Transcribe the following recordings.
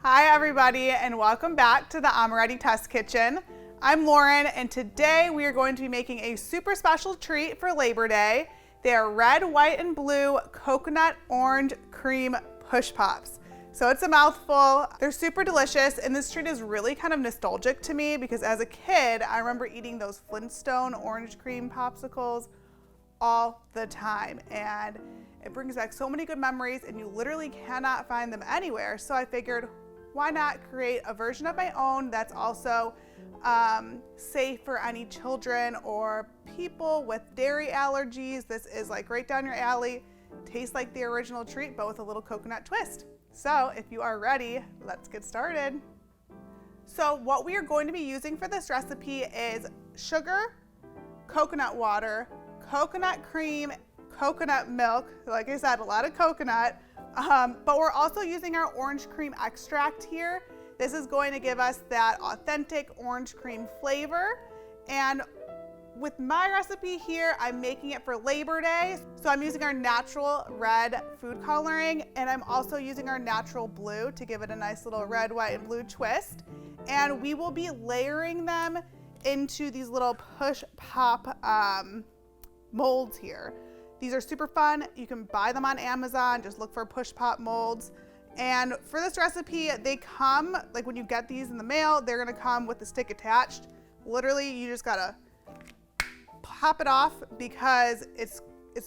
Hi everybody, and welcome back to the Amoretti Test Kitchen. I'm Lauren, and today we are going to be making a super special treat for Labor Day. They are red, white, and blue coconut orange cream push pops. So it's a mouthful. They're super delicious, and this treat is really kind of nostalgic to me because as a kid, I remember eating those Flinstone orange cream popsicles all the time, and it brings back so many good memories, and you literally cannot find them anywhere. So I figured, why not create a version of my own that's also safe for any children or people with dairy allergies. This is like right down your alley. Tastes like the original treat, but with a little coconut twist. So if you are ready, let's get started. So what we are going to be using for this recipe is sugar, coconut water, coconut cream, coconut milk. Like I said, a lot of coconut. But we're also using our orange cream extract here. This is going to give us that authentic orange cream flavor. And with my recipe here, I'm making it for Labor Day. So I'm using our natural red food coloring, and I'm also using our natural blue to give it a nice little red, white, and blue twist. And we will be layering them into these little push pop molds here. These are super fun. You can buy them on Amazon. Just look for push pop molds. And for this recipe, they come, like when you get these in the mail, they're gonna come with the stick attached. Literally, you just gotta pop it off because it's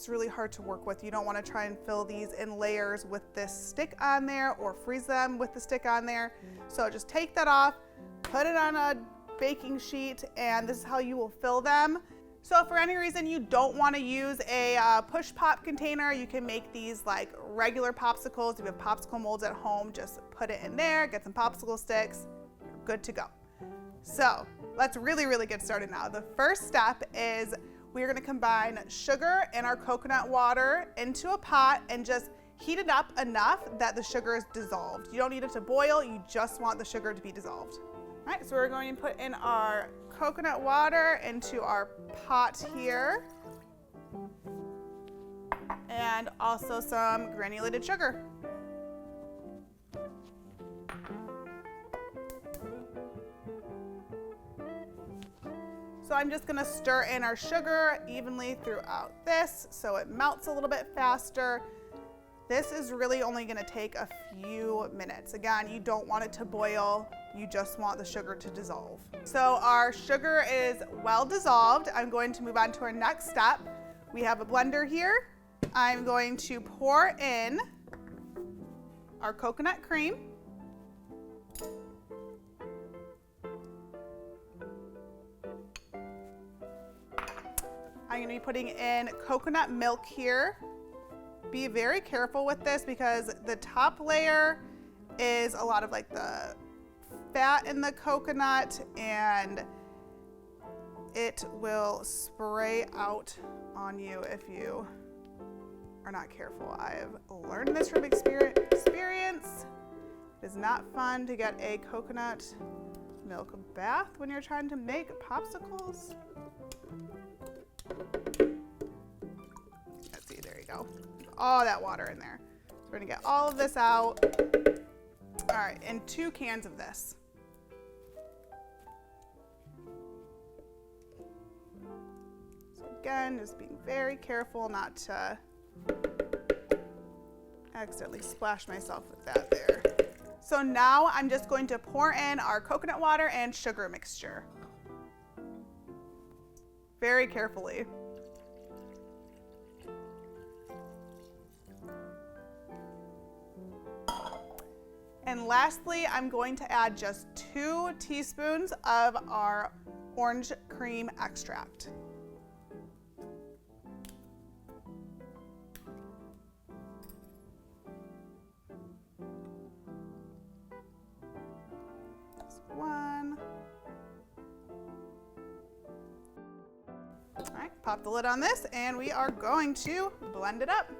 really hard to work with. You don't wanna try and fill these in layers with this stick on there or freeze them with the stick on there. So just take that off, put it on a baking sheet, and this is how you will fill them. So if for any reason you don't want to use a push pop container, you can make these like regular popsicles. If you have popsicle molds at home, just put it in there, get some popsicle sticks, you're good to go. So let's really get started now. The first step is we're going to combine sugar and our coconut water into a pot and just heat it up enough that the sugar is dissolved. You don't need it to boil, you just want the sugar to be dissolved. All right, so we're going to put in our coconut water into our pot here, and also some granulated sugar. So I'm just gonna stir in our sugar evenly throughout this so it melts a little bit faster. This is really only gonna take a few minutes. Again, you don't want it to boil, you just want the sugar to dissolve. So our sugar is well dissolved. I'm going to move on to our next step. We have a blender here. I'm going to pour in our coconut cream. I'm gonna be putting in coconut milk here. Be very careful with this because the top layer is a lot of like the fat in the coconut, and it will spray out on you if you are not careful. I've learned this from experience. It is not fun to get a coconut milk bath when you're trying to make popsicles. Let's see, there you go. All that water in there. So we're gonna get all of this out. All right, and 2 cans of this. So again, just being very careful not to accidentally splash myself with that there. So now I'm just going to pour in our coconut water and sugar mixture. Very carefully. And lastly, I'm going to add just 2 teaspoons of our orange cream extract. Just 1. All right, pop the lid on this, and we are going to blend it up.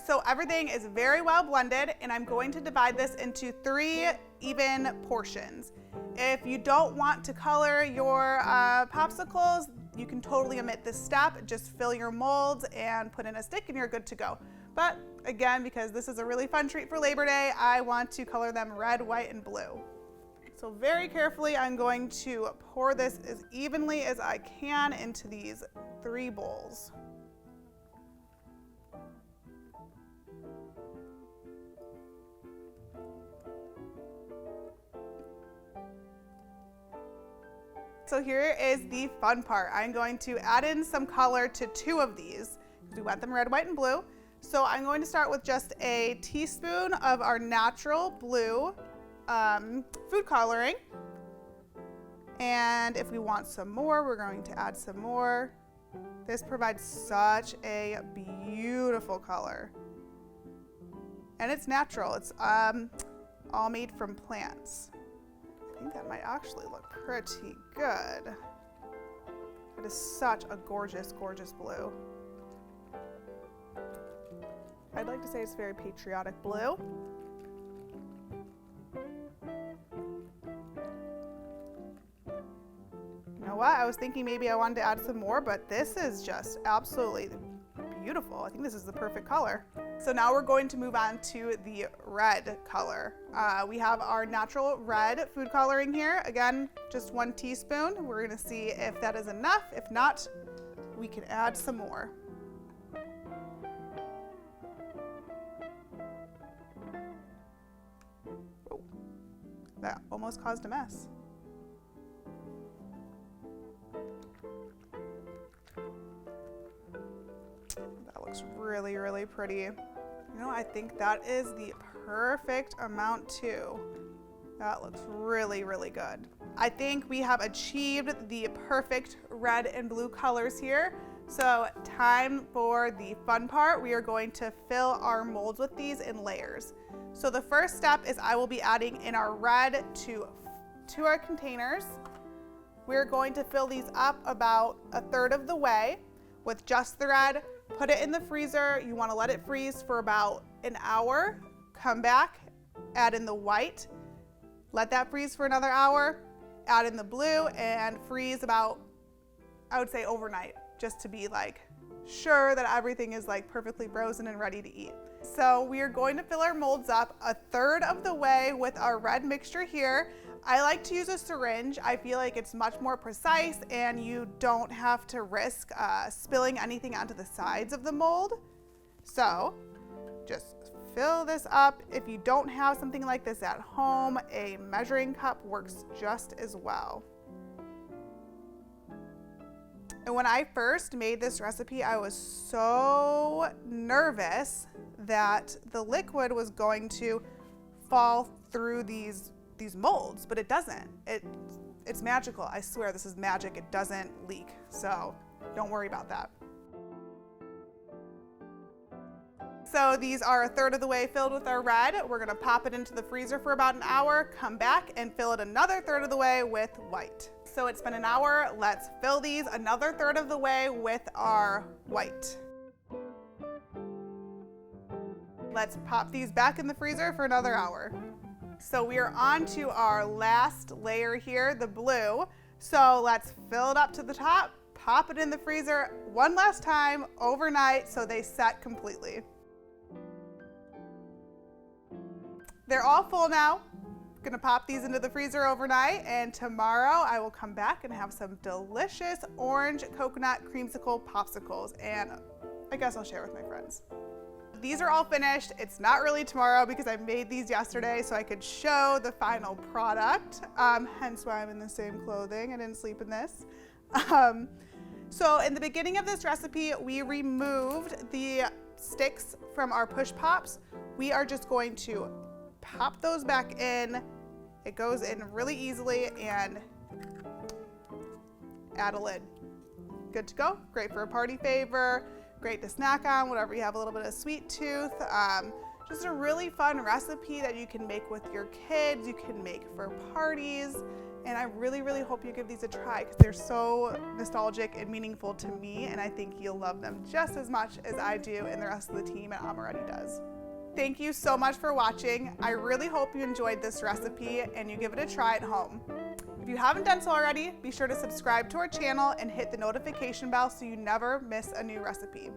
So everything is very well blended, and I'm going to divide this into 3 even portions. If you don't want to color your popsicles, you can totally omit this step. Just fill your molds and put in a stick and you're good to go. But again, because this is a really fun treat for Labor Day, I want to color them red, white, and blue. So very carefully, I'm going to pour this as evenly as I can into these 3 bowls. So here is the fun part. I'm going to add in some color to 2 of these. We want them red, white, and blue. So I'm going to start with just a teaspoon of our natural blue food coloring. And if we want some more, we're going to add some more. This provides such a beautiful color. And it's natural. It's all made from plants. I think that might actually look pretty good. It is such a gorgeous, gorgeous blue. I'd like to say it's very patriotic blue. You know what? I was thinking maybe I wanted to add some more, but this is just absolutely beautiful. I think this is the perfect color. So now we're going to move on to the red color. We have our natural red food coloring here. Again, just 1 teaspoon. We're gonna see if that is enough. If not, we can add some more. Oh, that almost caused a mess. That looks really, really pretty. You know, I think that is the perfect amount too. That looks really, really good. I think we have achieved the perfect red and blue colors here. So time for the fun part. We are going to fill our molds with these in layers. So the first step is I will be adding in our red to our containers. We're going to fill these up about 1/3 of the way with just the red. Put it in the freezer. You want to let it freeze for about an hour. Come back, add in the white, let that freeze for another hour, add in the blue, and freeze about, I would say, overnight, just to be like sure that everything is like perfectly frozen and ready to eat. So we are going to fill our molds up 1/3 of the way with our red mixture here. I like to use a syringe. I feel like it's much more precise and you don't have to risk spilling anything onto the sides of the mold. So just fill this up. If you don't have something like this at home, a measuring cup works just as well. And when I first made this recipe, I was so nervous that the liquid was going to fall through these molds, but it doesn't. It's magical. I swear this is magic. It doesn't leak. So don't worry about that. So these are 1/3 of the way filled with our red. We're gonna pop it into the freezer for about an hour, come back and fill it another 1/3 of the way with white. So it's been an hour. Let's fill these another 1/3 of the way with our white. Let's pop these back in the freezer for another hour. So we are on to our last layer here, the blue. So let's fill it up to the top, pop it in the freezer one last time overnight so they set completely. They're all full now. Gonna pop these into the freezer overnight, and tomorrow I will come back and have some delicious orange coconut creamsicle popsicles, and I guess I'll share with my friends. These are all finished. It's not really tomorrow because I made these yesterday so I could show the final product, hence why I'm in the same clothing. I didn't sleep in this. So in the beginning of this recipe, we removed the sticks from our push pops. We are just going to pop those back in. It goes in really easily, and add a lid. Good to go. Great for a party favor. Great to snack on, whatever you have a little bit of sweet tooth. Just a really fun recipe that you can make with your kids, you can make for parties, and I really, really hope you give these a try because they're so nostalgic and meaningful to me, and I think you'll love them just as much as I do and the rest of the team at Amoretti does. Thank you so much for watching. I really hope you enjoyed this recipe and you give it a try at home. If you haven't done so already, be sure to subscribe to our channel and hit the notification bell so you never miss a new recipe.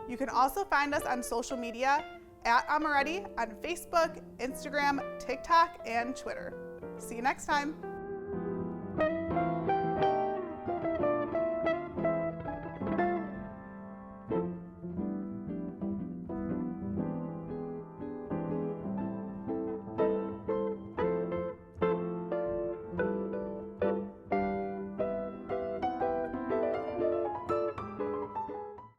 You can also find us on social media at Amoretti on Facebook, Instagram, TikTok, and Twitter. See you next time.